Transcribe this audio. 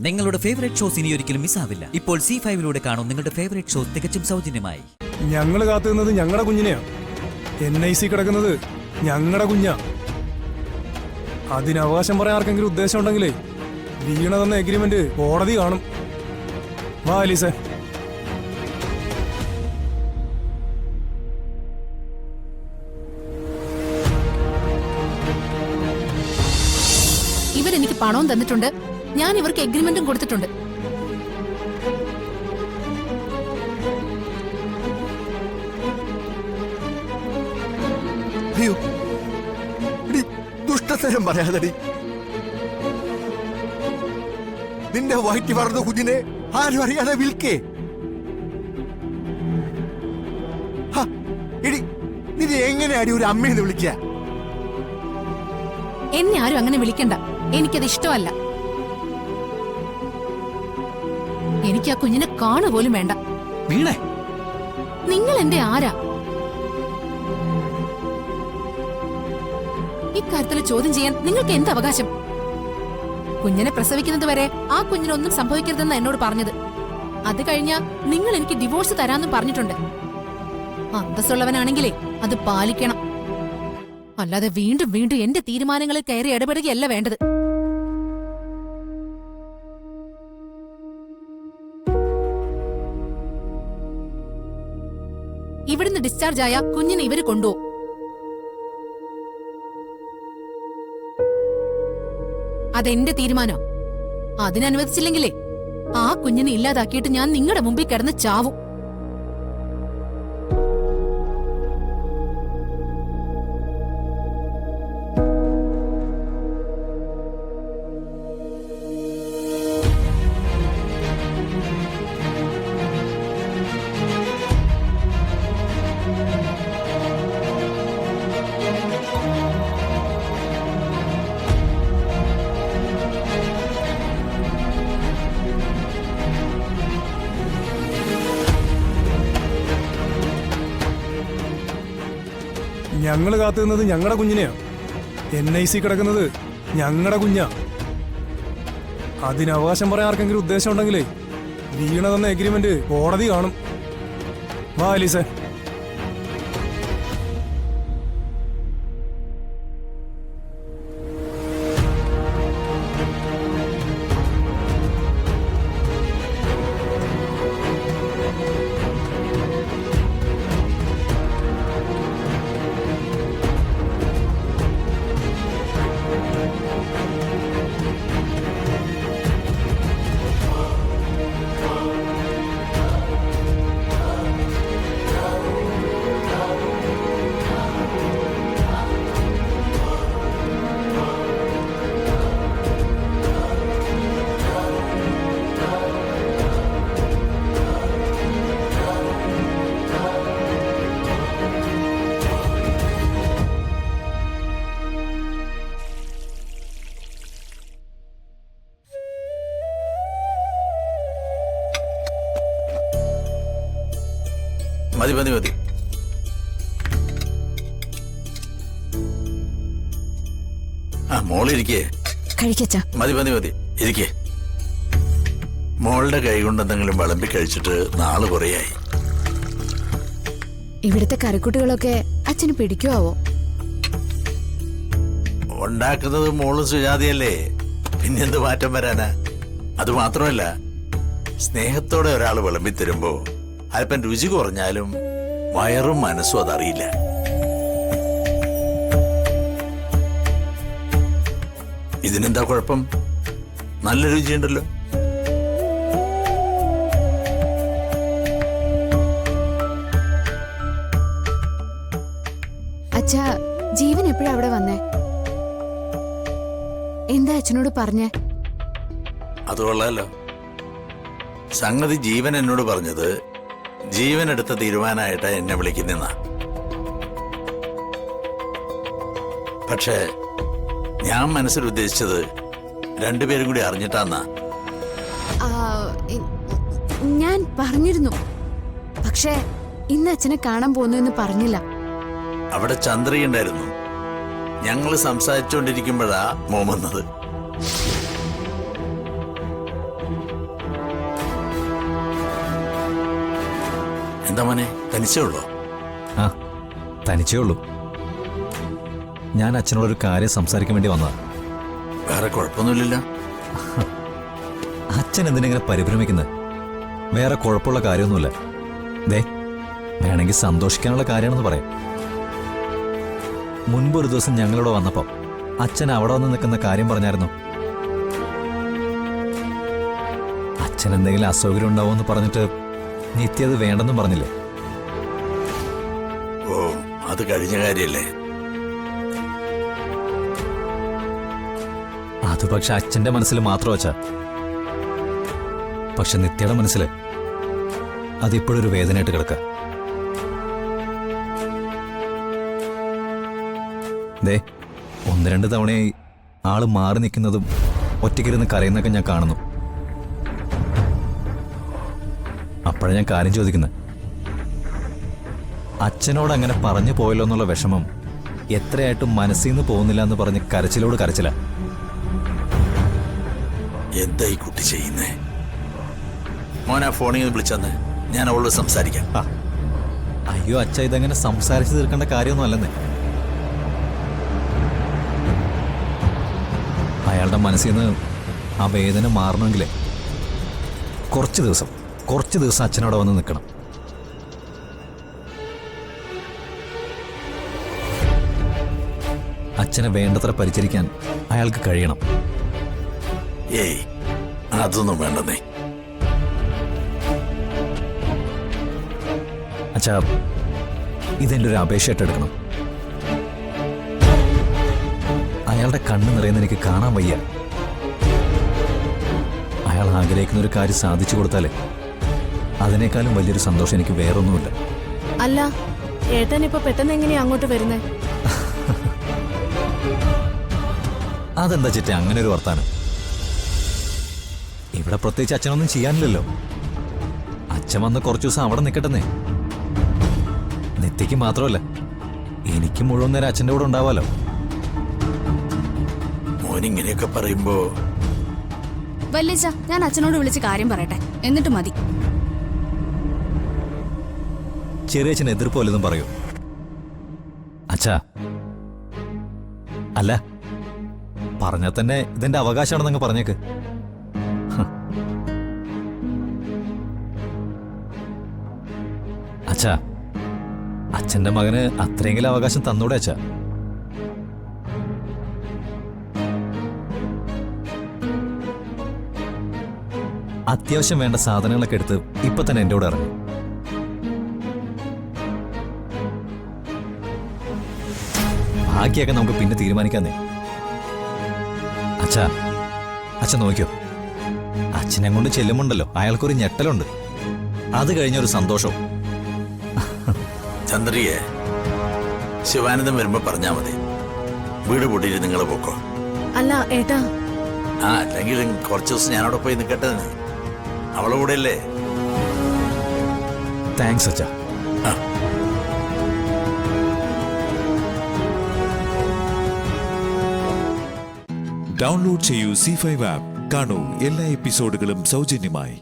നിങ്ങളുടെ favourite shows ഇനി ഒരിക്കലും മിസ്സാവില്ല. ഇപ്പോൾ C5 കാണും നിങ്ങളുടെ ഫേവറേറ്റ് ഷോസ് തികച്ചും സൗജന്യമായി. ഞങ്ങൾ കാത്തുനിന്നത് ഞങ്ങളുടെ കുഞ്ഞിനെയാ. NIC കിടക്കുന്നത് ഞങ്ങളുടെ കുഞ്ഞാ. അതിന് അവകാശം പറയാൻ ആർക്കെങ്കിലും ഉദ്ദേശം ഉണ്ടെങ്കിലേ വീണ തന്ന എഗ്രിമെന്റ് കോടതി കാണും. വാ അലീസേ. ഇവരെനിക്ക് പണവും തന്നിട്ടുണ്ട്, ഞാൻ ഇവർക്ക് എഗ്രിമെന്റും കൊടുത്തിട്ടുണ്ട്. ദുഷ്ടത്തരം പറയാതടി. നിന്റെ വയറ്റി വളർന്ന കുഞ്ഞിനെ ആരും അറിയാതെ വിൽക്കേ. എടി, നിന്നെ എങ്ങനെയാടി ഒരു അമ്മയെന്ന് വിളിക്കുക? എന്നെ ആരും അങ്ങനെ വിളിക്കണ്ട, എനിക്കത് ഇഷ്ടമല്ല. എനിക്ക് ആ കുഞ്ഞിനെ കാണുപോലും വേണ്ട. വീണേ, നിങ്ങൾ എന്റെ ആരാ? ഇക്കാര്യത്തിൽ ചോദ്യം ചെയ്യാൻ നിങ്ങൾക്ക് എന്ത് അവകാശം? കുഞ്ഞിനെ പ്രസവിക്കുന്നത് വരെ ആ കുഞ്ഞിനൊന്നും സംഭവിക്കരുതെന്ന് എന്നോട് പറഞ്ഞത്. അത് കഴിഞ്ഞ നിങ്ങൾ എനിക്ക് ഡിവോഴ്സ് തരാമെന്നും പറഞ്ഞിട്ടുണ്ട്. അന്തസ്സുള്ളവനാണെങ്കിലേ അത് പാലിക്കണം. അല്ലാതെ വീണ്ടും വീണ്ടും എന്റെ തീരുമാനങ്ങളിൽ കയറി ഇടപെടുകയല്ല വേണ്ടത്. ഇവിടുന്ന് ഡിസ്ചാർജ് ആയ കുഞ്ഞിനെ ഇവര് കൊണ്ടുപോകും. അതെന്റെ തീരുമാനം. അതിനനുവദിച്ചില്ലെങ്കിലേ ആ കുഞ്ഞിനെ ഇല്ലാതാക്കിയിട്ട് ഞാൻ നിങ്ങളുടെ മുമ്പിൽ കിടന്ന് ചാവും. ഞങ്ങൾ കാത്തുനിന്നത് ഞങ്ങളുടെ കുഞ്ഞിനെയാ. NIC കിടക്കുന്നത് ഞങ്ങളുടെ കുഞ്ഞാ. അതിന് അവകാശം പറയാൻ ആർക്കെങ്കിലും ഉദ്ദേശം ഉണ്ടെങ്കിലേ വീണ തന്ന എഗ്രിമെന്റ് കോടതി കാണും. വാ അലീസേ. മതി മതി മതി. മോളിരിക്കേ. കഴിക്കച്ചാ. മതി മതി മതി, ഇരിക്കേ. മോളുടെ കൈ കൊണ്ട് എന്തെങ്കിലും വിളമ്പി കഴിച്ചിട്ട് നാള് കുറയായി. ഇവിടുത്തെ കറിക്കുട്ടികളൊക്കെ അച്ഛന് പിടിക്കുവോ? ഉണ്ടാക്കുന്നത് മോളും സുജാതയല്ലേ, പിന്നെന്ത് മാറ്റം വരാനാ? അത് മാത്രമല്ല, സ്നേഹത്തോടെ ഒരാൾ വിളമ്പി തരുമ്പോ അല്പം രുചി കുറഞ്ഞാലും വയറും മനസ്സും അതറിയില്ല. ഇതിനെന്താ കുഴപ്പം? നല്ല രുചിയുണ്ടല്ലോ. അച്ഛാ, ജീവൻ എപ്പോഴാ അവിടെ വന്നേ? എന്താ അച്ഛനോട് പറഞ്ഞേ? അത് കൊള്ളാലോ. സംഗതി ജീവൻ എന്നോട് പറഞ്ഞത് ജീവൻ എടുത്ത തീരുമാനമായിട്ടാ എന്നെ വിളിക്കുന്ന. പക്ഷേ ഞാൻ മനസ്സിൽ ഉദ്ദേശിച്ചത് രണ്ടുപേരും കൂടി അറിഞ്ഞിട്ടാന്നാ. ഞാൻ പറഞ്ഞിരുന്നു, പക്ഷേ ഇന്ന് അച്ഛനെ കാണാൻ പോകുന്നു എന്ന് പറഞ്ഞില്ല. അവിടെ ചന്ദ്രയുണ്ടായിരുന്നു. ഞങ്ങൾ സംസാരിച്ചുകൊണ്ടിരിക്കുമ്പോഴാ മോൻ വന്നത്. എന്താ മോനെ, തനിച്ചേ ഉള്ളോ? ആ തനിച്ചേ ഉള്ളൂ. ഞാൻ അച്ഛനോടൊരു കാര്യം സംസാരിക്കാൻ വേണ്ടി വന്നതാ. വേറെ കുഴപ്പമൊന്നുമില്ലല്ലോ? അച്ഛൻ എന്തിനെങ്ങനെ പരിഭ്രമിക്കുന്നത്? വേറെ കുഴപ്പമുള്ള കാര്യമൊന്നുമില്ല. ദേ, വേണമെങ്കിൽ സന്തോഷിക്കാനുള്ള കാര്യമാണെന്ന് പറയാം. മുൻപൊരു ദിവസം ഞങ്ങളിവിടെ വന്നപ്പോൾ അച്ഛൻ അവിടെ വന്ന് നിൽക്കുന്ന കാര്യം പറഞ്ഞായിരുന്നു. അച്ഛൻ എന്തെങ്കിലും അസൗകര്യം ഉണ്ടാവുമെന്ന് പറഞ്ഞിട്ട് നിത്യ അത് വേണ്ടെന്നും പറഞ്ഞില്ലേ? ഓ, അത് കഴിഞ്ഞ കാര്യല്ലേ? അത് പക്ഷെ അച്ഛന്റെ മനസ്സിൽ മാത്രം വച്ചാ. പക്ഷെ നിത്യയുടെ മനസ്സിൽ അതിപ്പോഴൊരു വേദനയായിട്ട് കിടക്കുക. ദേ, 1-2 തവണയായി ആള് മാറി നിൽക്കുന്നതും ഒറ്റയ്ക്കിരുന്ന് കരയുന്നൊക്കെ ഞാൻ കാണുന്നു. അപ്പോഴാണ് ഞാൻ കാര്യം ചോദിക്കുന്നത്. അച്ഛനോട് അങ്ങനെ പറഞ്ഞു പോയല്ലോ എന്നുള്ള വിഷമം എത്രയായിട്ടും മനസ്സിൽ നിന്ന് പോകുന്നില്ല എന്ന് പറഞ്ഞ് കരച്ചിലോട് കരച്ചില്ല. എന്താ ഈ കുട്ടി ചെയ്യുന്നേ? മോനാ ഫോണിൽ നിന്ന് വിളിച്ചെന്ന് ഞാൻ അവളോട് സംസാരിക്കാം. അയ്യോ അച്ഛ, ഇതങ്ങനെ സംസാരിച്ച് തീർക്കേണ്ട കാര്യമൊന്നും അല്ലെന്നേ. അയാളുടെ മനസ്സിൽ നിന്ന് ആ വേദന മാറണമെങ്കിലേ കുറച്ച് ദിവസം അച്ഛനോടെ വന്ന് നിൽക്കണം. അച്ഛനെ വേണ്ടത്ര പരിചരിക്കാൻ അയാൾക്ക് കഴിയണം. ഏയ്, അതൊന്നും വേണ്ടെന്നേ. അച്ഛാ, ഇതെൻ്റെ ഒരു അപേക്ഷയായിട്ട് എടുക്കണം. അയാളുടെ കണ്ണ് നിറയുന്ന എനിക്ക് കാണാൻ വയ്യ. അയാൾ ആഗ്രഹിക്കുന്ന ഒരു കാര്യം സാധിച്ചു കൊടുത്താലേ അതിനേക്കാളും വലിയൊരു സന്തോഷം എനിക്ക് വേറൊന്നുമില്ല. അല്ല, ഏട്ടൻ ഇപ്പൊ പെട്ടെന്ന് എങ്ങനെയാ അങ്ങോട്ട് വരുന്നേ? അതെന്താ ചിറ്റ അങ്ങനെ ഒരു വർത്താനം? ഇവിടെ പ്രത്യേകിച്ച് അച്ഛനൊന്നും ചെയ്യാനില്ലല്ലോ. അച്ഛൻ വന്ന് കുറച്ചു ദിവസം അവിടെ നിൽക്കട്ടെന്നേ. നിത്യയ്ക്ക് മാത്രമല്ല, എനിക്ക് മുഴുവൻ നേരം അച്ഛൻ്റെ കൂടെ ഉണ്ടാവാലോ. മോനിങ്ങനെയൊക്കെ പറയുമ്പോ വല്യച്ഛ, ഞാൻ അച്ഛനോട് വിളിച്ച് കാര്യം പറയട്ടെ, എന്നിട്ട് മതി. ചെറിയച്ഛൻ എതിർപ്പ് വല്ലതും പറയൂ. അച്ഛാ, അല്ല, പറഞ്ഞാൽ തന്നെ ഇതെന്റെ അവകാശമാണെന്നങ്ങ് പറഞ്ഞേക്ക്. അച്ഛാ, അച്ഛന്റെ മകന് അത്രയെങ്കിലും അവകാശം തന്നൂടെ അച്ഛാ? അത്യാവശ്യം വേണ്ട സാധനങ്ങളൊക്കെ എടുത്ത് ഇപ്പൊ തന്നെ എൻ്റെ കൂടെ ഇറങ്ങും. ബാക്കിയൊക്കെ നമുക്ക് പിന്നെ തീരുമാനിക്കാന്നേ. അച്ഛൻ നോക്കിയോ, അച്ഛനെ കൊണ്ട് ചെല്ലുമുണ്ടല്ലോ അയാൾക്കൊരു ഞെട്ടലുണ്ട്. അത് കഴിഞ്ഞൊരു സന്തോഷം. ചന്ദ്രിയെ, ശിവാനന്ദം വരുമ്പോ പറഞ്ഞാ മതി. വീട് പൂട്ടിയിട്ട് നിങ്ങൾ പോക്കോ. അല്ല ഏട്ടാ, അല്ലെങ്കിൽ കുറച്ച് ദിവസം ഞാനവിടെ പോയി നിൽക്കട്ടെ. അവളെ കൂടെ അല്ലേ? താങ്ക്സ് അച്ഛാ. ഡൗൺലോഡ് ചെയ്യൂ C5 ആപ്പ്. കാണൂ എല്ലാ എപ്പിസോഡുകളും സൗജന്യമായി.